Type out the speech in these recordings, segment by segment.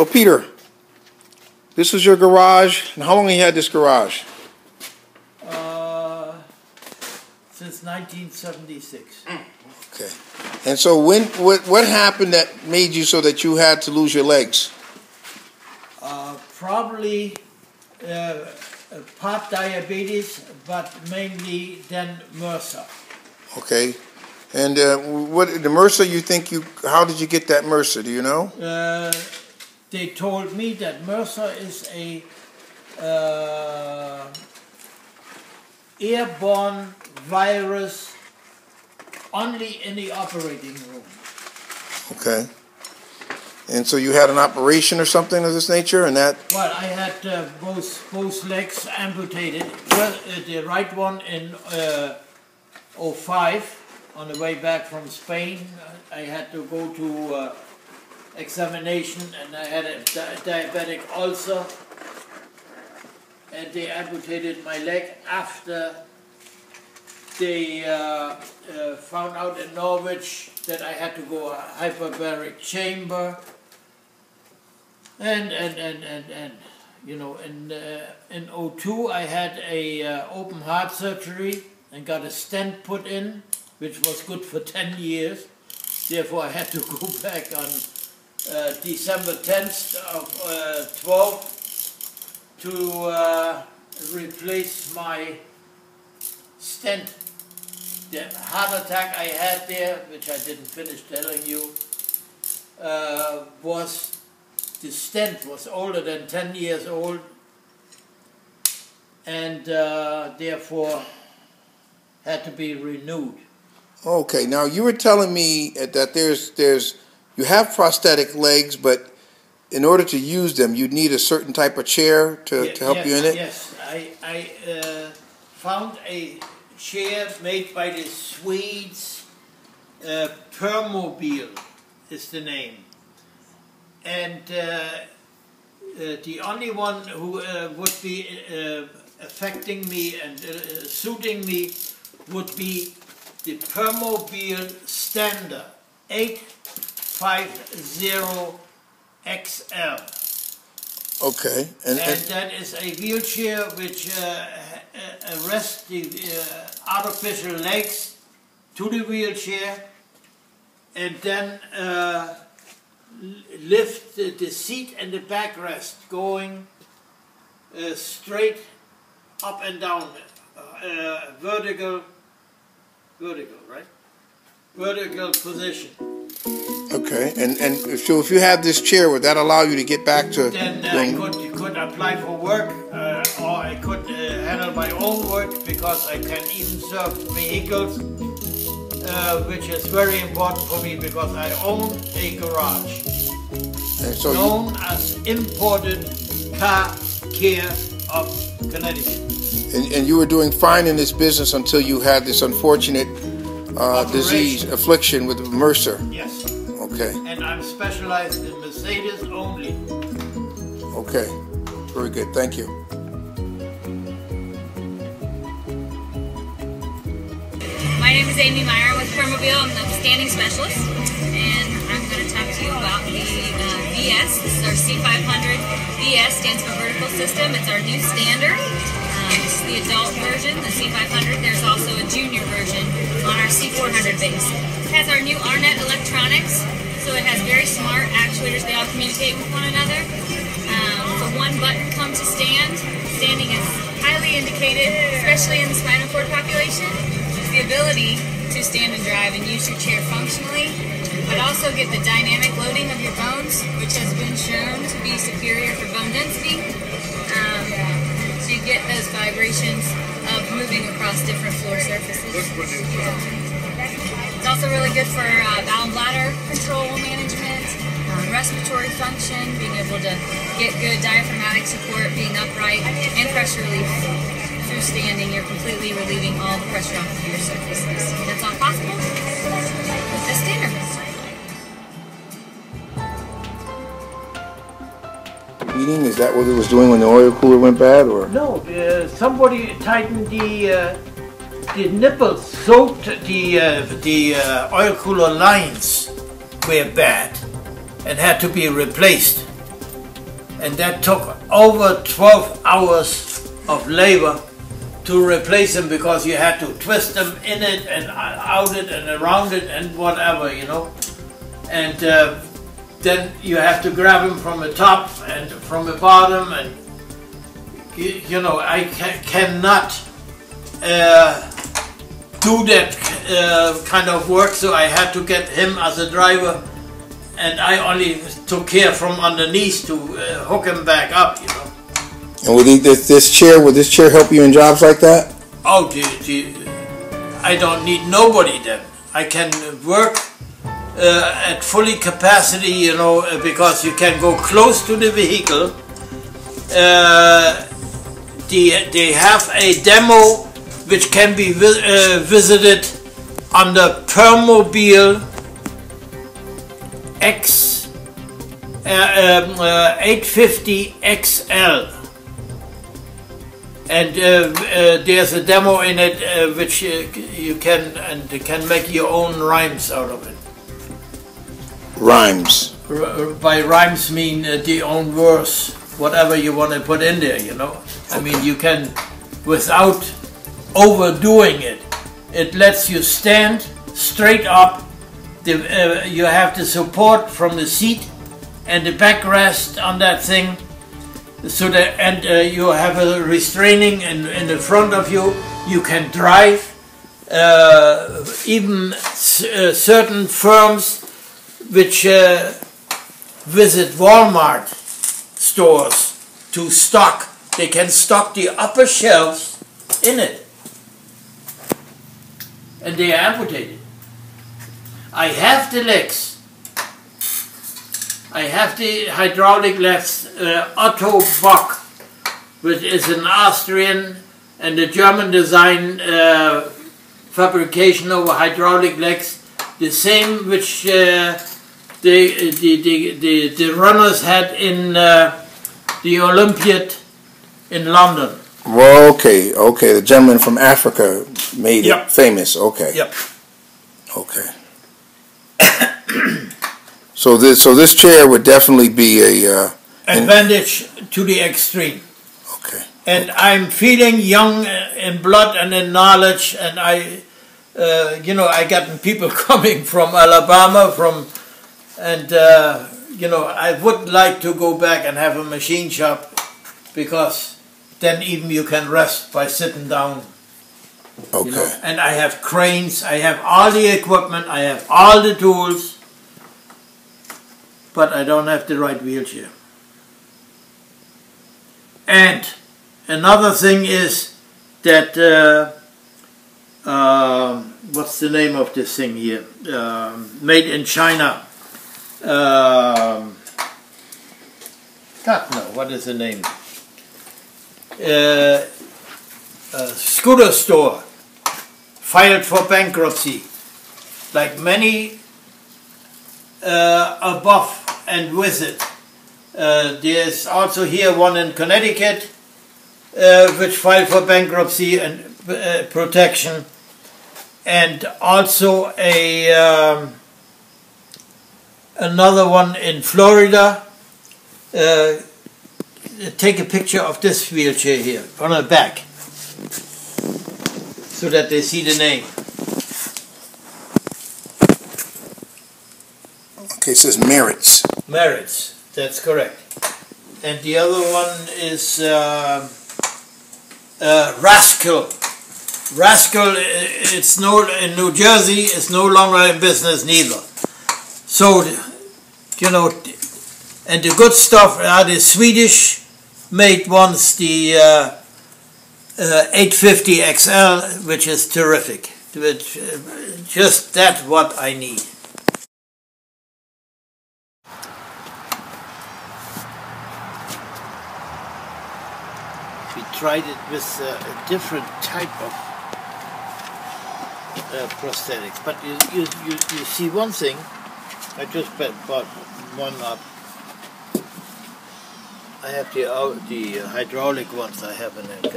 So Peter, this is your garage, and how long have you had this garage? Since 1976. Okay. And so what happened that made you so that you had to lose your legs? Probably part diabetes, but mainly then Mercer. Okay. And the Mercer, how did you get that Mercer? Do you know? They told me that Mercer is a airborne virus only in the operating room. Okay. And so you had an operation or something of this nature, and that? Well, I had both legs amputated. Well, the right one in '05 on the way back from Spain. I had to go to examination, and I had a diabetic ulcer, and they amputated my leg after they found out in Norwich that I had to go a hyperbaric chamber, and you know, in '02 I had a open heart surgery and got a stent put in, which was good for 10 years. Therefore I had to go back on December 10th of 12 to replace my stent. The heart attack I had there, which I didn't finish telling you, the stent was older than 10 years old, and therefore had to be renewed. Okay, now you were telling me that you have prosthetic legs, but in order to use them, you need a certain type of chair to help you in it? Yes, I found a chair made by the Swedes. Permobil is the name. And the only one who would be affecting me and suiting me would be the Permobil Standard 850XL. Okay. And that is a wheelchair which arrests the artificial legs to the wheelchair and then lift the seat and the backrest going straight up and down, vertical, right? Vertical position. Okay, and so if you have this chair, would that allow you to get back to? Then I could apply for work, or I could handle my own work, because I can even serve vehicles, which is very important for me because I own a garage, and so known as Imported Car Care of Connecticut. And you were doing fine in this business until you had this unfortunate disease, affliction with Mercer. Yes. Okay. And I'm specialized in Mercedes only. Okay. Very good. Thank you. My name is Amy Meyer with Permobil. I'm the standing specialist, and I'm going to talk to you about the VS. This is our C500. VS stands for Vertical System. It's our new standard. This is the adult version, the C500. There's also a junior version on our C400 base. It has our new RNet electronics, so it has very smart actuators. They all communicate with one another. The one button come to stand. Standing is highly indicated, especially in the spinal cord population. It's the ability to stand and drive and use your chair functionally, but also get the dynamic loading of your bones, which has been shown to be superior for bone density. So you get those vibrations of moving across different floor surfaces. It's also really good for bowel and bladder control management, respiratory function, being able to get good diaphragmatic support, being upright, and pressure relief. Through standing, you're completely relieving all the pressure off of your surfaces. That's all possible with the standard. Eating? Is that what it was doing when the oil cooler went bad, or? No, somebody tightened the nipples, soaked the oil cooler lines were bad and had to be replaced. And that took over 12 hours of labor to replace them, because you had to twist them in it and out it and around it and whatever, you know. And then you have to grab them from the top and from the bottom, and you know, I cannot do that kind of work, so I had to get him as a driver, and I only took care from underneath to hook him back up, you know. And would this chair help you in jobs like that? Oh, I don't need nobody then. I can work at fully capacity, you know, because you can go close to the vehicle. They have a demo which can be visited on the Permobil X 850 XL. And there's a demo in it which you can make your own rhymes out of it. Rhymes? By rhymes mean the own verse, whatever you want to put in there, you know. I mean, you can, without overdoing it. It lets you stand straight up. You have the support from the seat and the backrest on that thing. So that, and you have a restraining in the front of you. You can drive. Even certain firms which visit Walmart stores to stock, they can stock the upper shelves in it, and they are amputated. I have the legs. I have the hydraulic legs, Otto Bock, which is an Austrian and a German design fabrication of hydraulic legs, the same which the runners had in the Olympiad in London. Well, okay, the gentleman from Africa made Yep. it famous. Okay. Yep. Okay. So this chair would definitely be a advantage to the extreme. Okay. And I'm feeling young in blood and in knowledge, and I got people coming from Alabama, I would like to go back and have a machine shop, because then even you can rest by sitting down. Okay. You know? And I have cranes, I have all the equipment, I have all the tools, but I don't have the right wheelchair. And another thing is that, what's the name of this thing here? Made in China. God, no, what is the name? Scooter store, filed for bankruptcy, like many above and with it. There's also here one in Connecticut, which filed for bankruptcy and protection, and also another one in Florida. Take a picture of this wheelchair here on the back, so that they see the name. Okay, it says Merits. Merits, that's correct. And the other one is Rascal. Rascal, it's in New Jersey, is no longer in business neither. So, you know, and the good stuff are the Swedish made ones, the 850 XL, which is terrific. Just that's what I need. We tried it with a different type of prosthetics, but you see one thing. I just bought one up. I have the hydraulic ones I have in the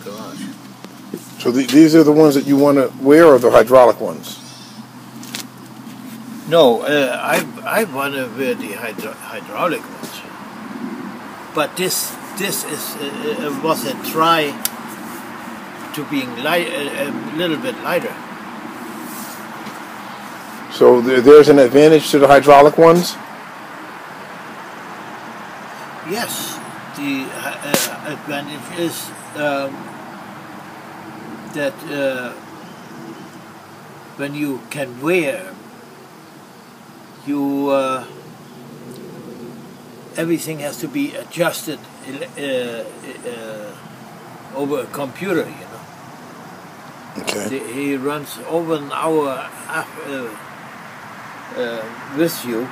garage. So these are the ones that you want to wear, or the hydraulic ones? No, I want to wear the hydraulic ones. but this was a try to being light, a little bit lighter. So there's an advantage to the hydraulic ones? Yes, the advantage is that when you can wear, you everything has to be adjusted over a computer, you know. Okay. He runs over an hour with you,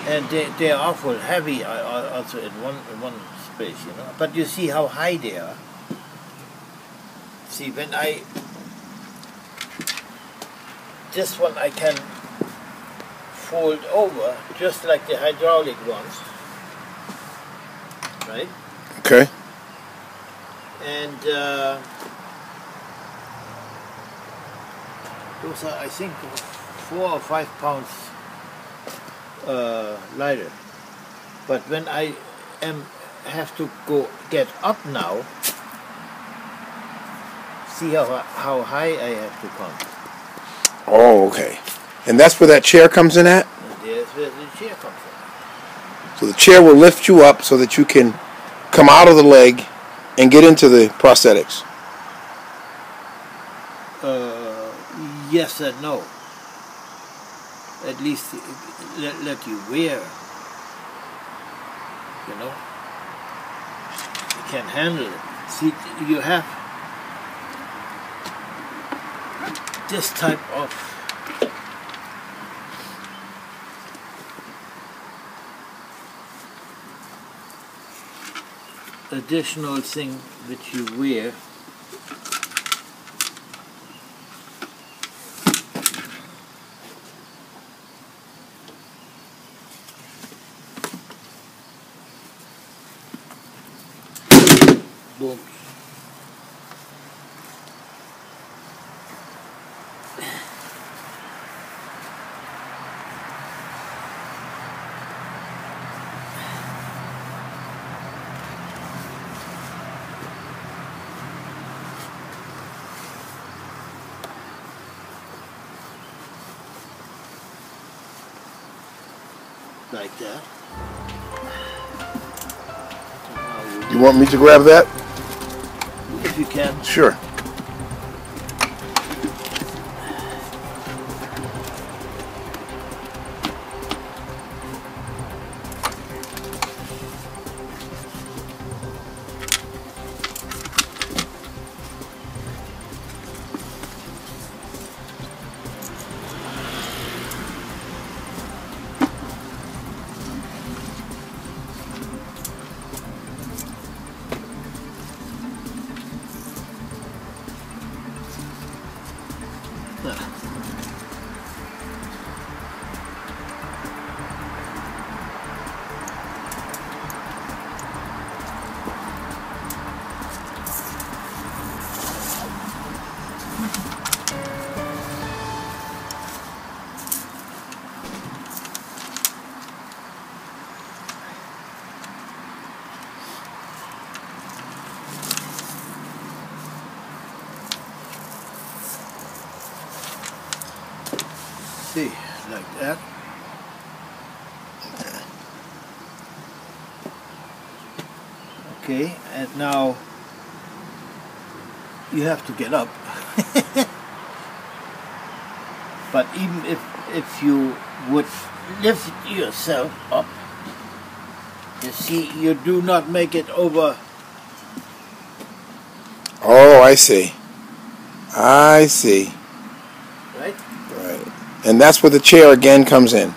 and they are awful heavy also in one space, you know. But you see how high they are. See, when this one I can fold over just like the hydraulic ones, right? Okay. And those are, I think, 4 or 5 pounds lighter. But when I have to get up now, see how high I have to come. Oh, okay. And that's where that chair comes in at? And there's where the chair comes from. So the chair will lift you up so that you can come out of the leg and get into the prosthetics. Yes and no. At least let you wear. You know, you can handle it. See, you have this type of additional thing which you wear. Boom. Like that. You want me to grab that? If you can. Sure. See, like that. Okay, and now you have to get up. But even if you would lift yourself up, you see, you do not make it over. Oh, I see. I see. Right? Right. And that's where the chair again comes in.